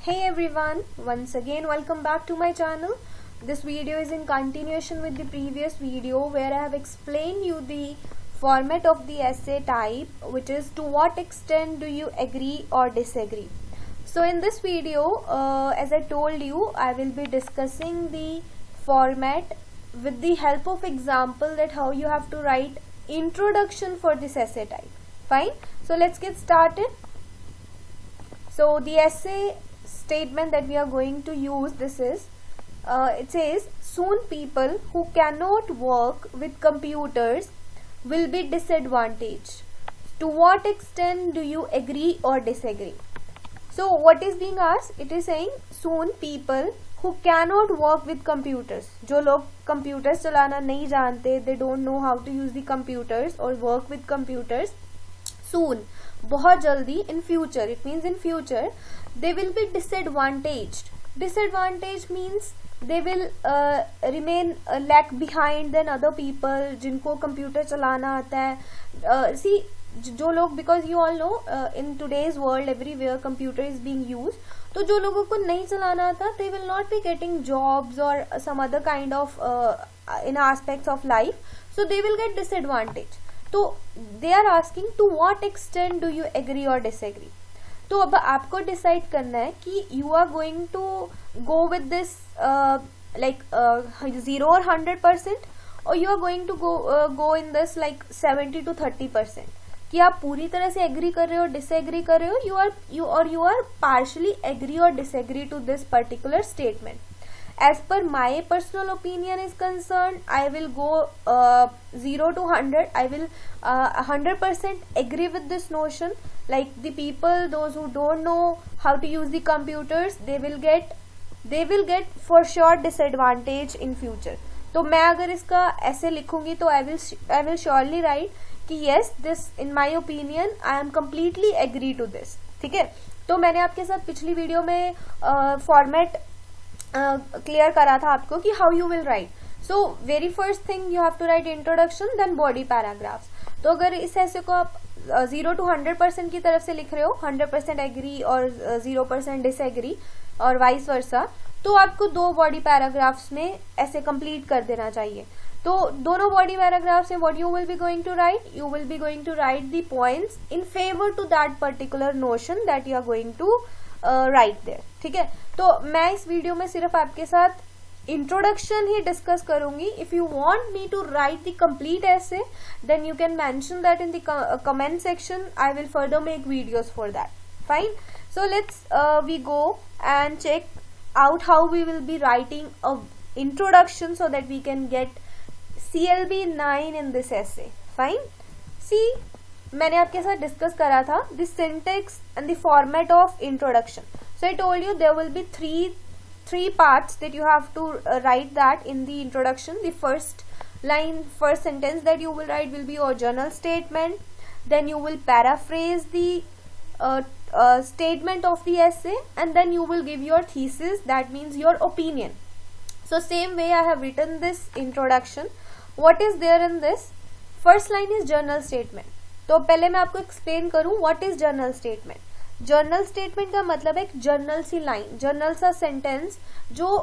Hey everyone, once again welcome back to my channel. This video is in continuation with the previous video where I have explained you the format of the essay type, which is to what extent do you agree or disagree. So in this video, as I told you, I will be discussing the format with the help of example that how you have to write introduction for this essay type. Fine, so let's get started. So the essay statement that we are going to use, this is it says, soon people who cannot work with computers will be disadvantaged. To what extent do you agree or disagree? So what is being asked? It is saying soon people who cannot work with computers, जो लोग computers चलाना नहीं जानते, they don't know how to use the computers or work with computers, soon, बहुत जल्दी, in future, it means in future, they will be disadvantaged. Disadvantaged means they will remain lag behind than other people जिनको computer चलाना आता है. See, जो लोग, because you all know in today's world everywhere computer is being used, तो जो लोगों को नहीं चलाना आता, they will not be getting jobs or some other kind of in aspects of life, so they will get disadvantaged. तो they are asking to what extent do you agree or disagree. तो अब आपको decide करना है कि you are going to go with this like 0 or 100% or you are going to go in this like 70 to 30%. कि आप पूरी तरह से एग्री कर रहे हो, डिसएग्री कर रहे हो, you are partially agree or disagree to this particular statement. As per my personal opinion is concerned, I will go 0 to 100. I will 100% agree with this notion. Like the people, those who don't know how to use the computers, they will get for sure disadvantage in future. तो मैं अगर इसका ऐसे लिखूंगी तो I will surely write कि yes, this in my opinion I am completely agree to this. ठीक है, तो मैंने आपके साथ पिछली वीडियो में फॉर्मेट क्लियर करा था आपको कि how you will write. So very first thing you have to write introduction, then body paragraphs. तो अगर इस ऐसे को आप 0 to 100% की तरफ से लिख रहे हो, 100% एग्री और 0% डिसएग्री और वाइस वर्सा, तो आपको 2 बॉडी पैराग्राफ्स में ऐसे कंप्लीट कर देना चाहिए. तो दोनों बॉडी पैराग्राफ्स में what you will be going to write, you will be going to write the points in favour to that particular notion that you are going to write there. ठीक है, तो मैं इस वीडियो में सिर्फ आपके साथ इंट्रोडक्शन ही डिस्कस करूंगी. If you want me to write the complete essay, then you can mention that in the comment section. I will further make videos for that. Fine, so let's we go and check out how we will be writing a introduction so that we can get CLB 9 in this essay. Fine. See, मैंने आपके साथ discuss करा था the syntax and the format of introduction. So I told you there will be three parts that you have to write that in the introduction. The first line, first sentence that you will write will be your journal statement. Then you will paraphrase the statement of the essay, and then you will give your thesis, that means your opinion. So same way I have written this introduction. What is there in this? First line is journal statement. तो पहले मैं आपको explain करूँ what is journal statement. journal statement का मतलब एक journal सी line, journal सा sentence जो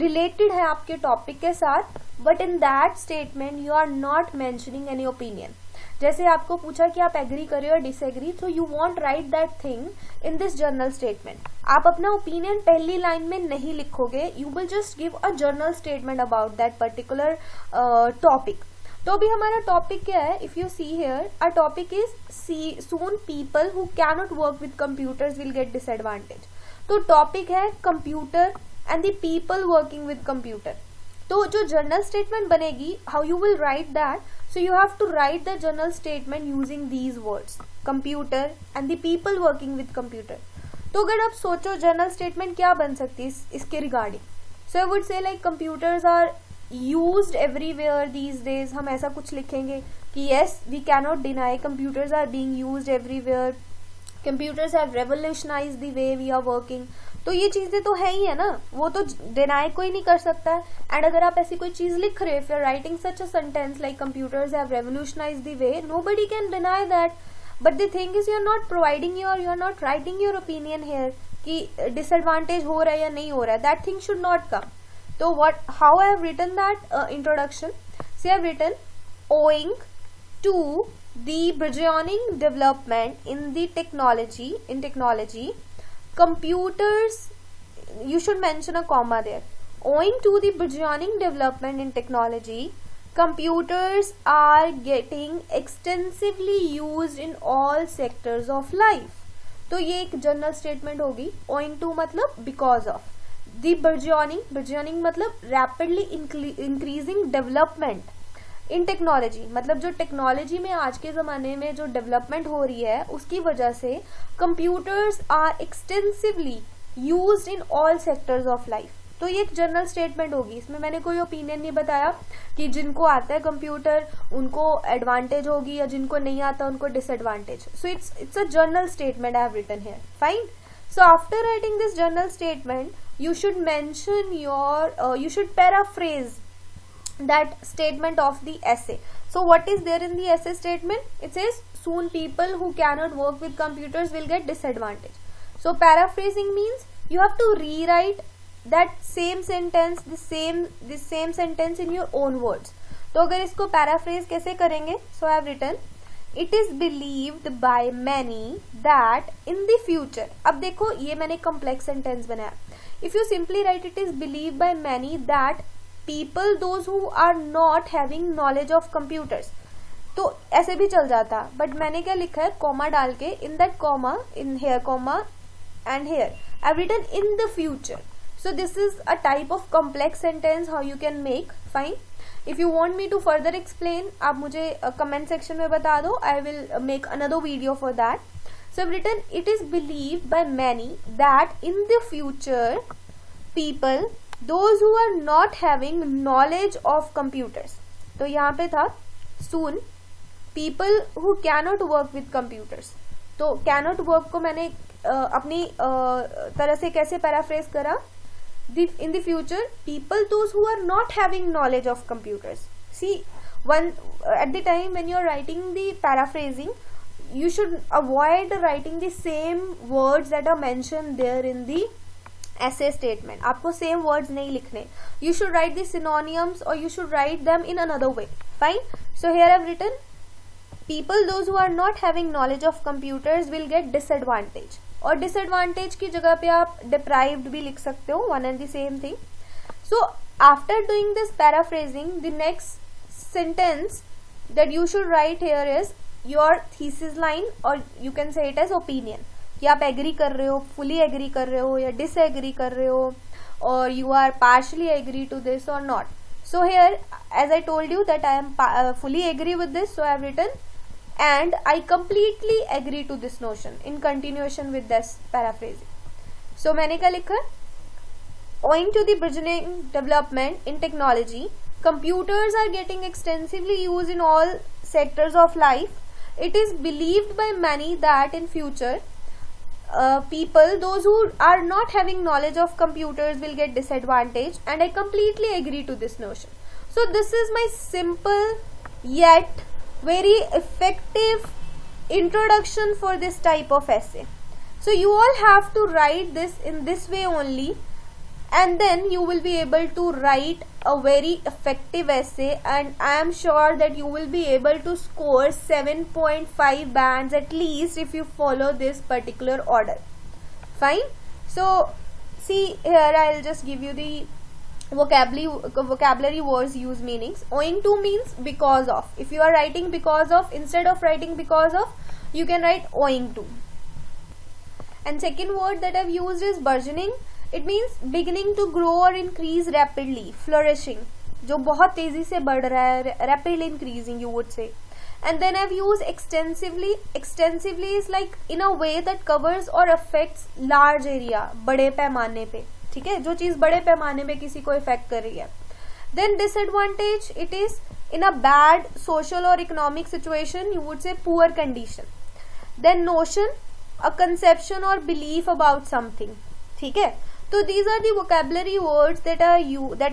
related है आपके topic के साथ, but in that statement you are not mentioning any opinion. जैसे आपको पूछा कि आप एग्री कर रहे हो डिसएग्री, तो you won't write that thing in this general statement. आप अपना ओपिनियन पहली लाइन में नहीं लिखोगे, you will just give a general statement about that particular topic. तो अभी हमारा टॉपिक क्या है? If you see here, our topic is soon people who cannot work with computers will get disadvantage. तो टॉपिक है computer and the people working with computer. तो जो general statement बनेगी, how you will right that? So you have to write the journal statement using these words, computer and the people working with computer. तो अगर आप सोचो journal statement क्या बन सकती है इसके regarding, so I would say like computers are used everywhere these days. हम ऐसा कुछ लिखेंगे कि yes, we cannot deny computers are being used everywhere. Computers have revolutionized the way we are working. तो ये चीजें तो है ही है ना, वो तो डिनाई कोई नहीं कर सकता है. एंड अगर आप ऐसी कोई चीज लिख रहे हो, if you are writing such a sentence like computers have revolutionised the way, nobody can deny that. But the thing is, you are not providing you are not writing your opinion here कि disadvantage हो रहा है या नहीं हो रहा है, that thing should not come. तो what, how I have written that introduction? See I have written owing to the burgeoning development in the technology, computers, you should mention a comma there. Owing to the burgeoning development in technology, computers are getting extensively used in all sectors of life. तो ये एक general statement होगी. owing to मतलब because of. the burgeoning मतलब rapidly increasing development इन technology, मतलब जो technology में आज के ज़माने में जो डेवलपमेंट हो रही है उसकी वजह से computers are extensively used in all sectors of life. तो ये एक जनरल स्टेटमेंट होगी. इसमें मैंने कोई ओपिनियन नहीं बताया कि जिनको आता है कंप्यूटर उनको एडवांटेज होगी या जिनको नहीं आता उनको disadvantage. So it's a general statement I have written here. Fine. So after writing this general statement you should mention you should paraphrase that statement of the essay. So what is there in the essay statement? It says soon people who cannot work with computers will get disadvantage. So paraphrasing means you have to rewrite that same sentence, the same sentence in your own words. तो अगर इसको paraphrase कैसे करेंगे? So I have written it is believed by many that in the future. अब देखो ये मैंने complex sentence बनाया. If you simply write it is believed by many that people those who are not having knowledge of computers, तो ऐसे भी चल जाता. बट मैंने क्या लिखा है, कॉमा डाल के, in that comma, in here comma and here I have written in the future. So this is a type of complex sentence how you can make. Fine. If you want me to further explain, आप मुझे comment section में बता दो. I will make another video for that. So I've written it is believed by many that in the future people those who are not having knowledge of computers. तो यहाँ पे था soon people who cannot work with computers. तो cannot work को मैंने अपनी तरह से कैसे पैराफ्रेज करा? In the future people those who are not having knowledge of computers. See, at the time when you are writing the paraphrasing, you should avoid writing the same words that are mentioned there in the essay statement. आपको same words नहीं लिखने. You should write the synonyms or you should write them in another way. Fine. So here I've written people those who are not having knowledge of computers will get disadvantage. और disadvantage की जगह पे आप deprived भी लिख सकते हो. One and the same thing. So after doing this paraphrasing, the next sentence that you should write here is your thesis line, or you can say it as opinion. कि आप एग्री कर रहे हो, fully agree कर रहे हो या disagree कर रहे हो, और you are partially agree to this और not. So here as I told you that I am fully agree with this, so I have written and I completely agree to this notion in continuation with this paraphrasing. So मैंने क्या लिखा? owing to the burgeoning development in technology, computers are getting extensively used in all sectors of life. It is believed by many that in future people those who are not having knowledge of computers will get disadvantaged, and I completely agree to this notion. So this is my simple yet very effective introduction for this type of essay. So you all have to write this in this way only, and then you will be able to write a very effective essay, and I am sure that you will be able to score 7.5 bands at least if you follow this particular order. Fine. So see here, I'll just give you the vocabulary words, use meanings. Owing to means because of. If you are writing because of, instead of writing because of, you can write owing to. And second word that I've used is burgeoning. It means beginning to grow or increase rapidly, flourishing, जो बहुत तेजी से बढ़ रहा है, rapidly increasing you would say. And then I've used extensively. Extensively is like in a way that covers or affects large area, बड़े पैमाने पे, ठीक है, जो चीज़ बड़े पैमाने पे किसी को affect कर रही है. Then disadvantage, it is in a bad social or economic situation, you would say poor condition. Then notion, a conception or belief about something, ठीक है. So these are the vocabulary words that I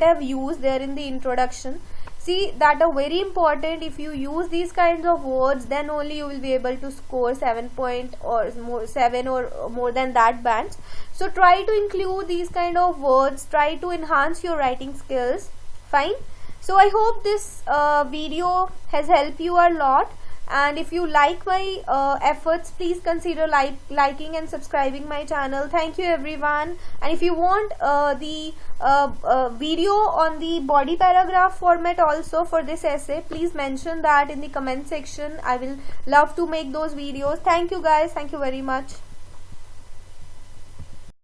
have used there in the introduction. see that are very important. If you use these kinds of words, then only you will be able to score 7 point or more, 7 or more than that bands. So try to include these kind of words, try to enhance your writing skills. Fine. So I hope this video has helped you a lot, and if you like my efforts, please consider liking and subscribing my channel. Thank you everyone. And if you want the video on the body paragraph format also for this essay, please mention that in the comment section. I will love to make those videos. Thank you guys. Thank you very much.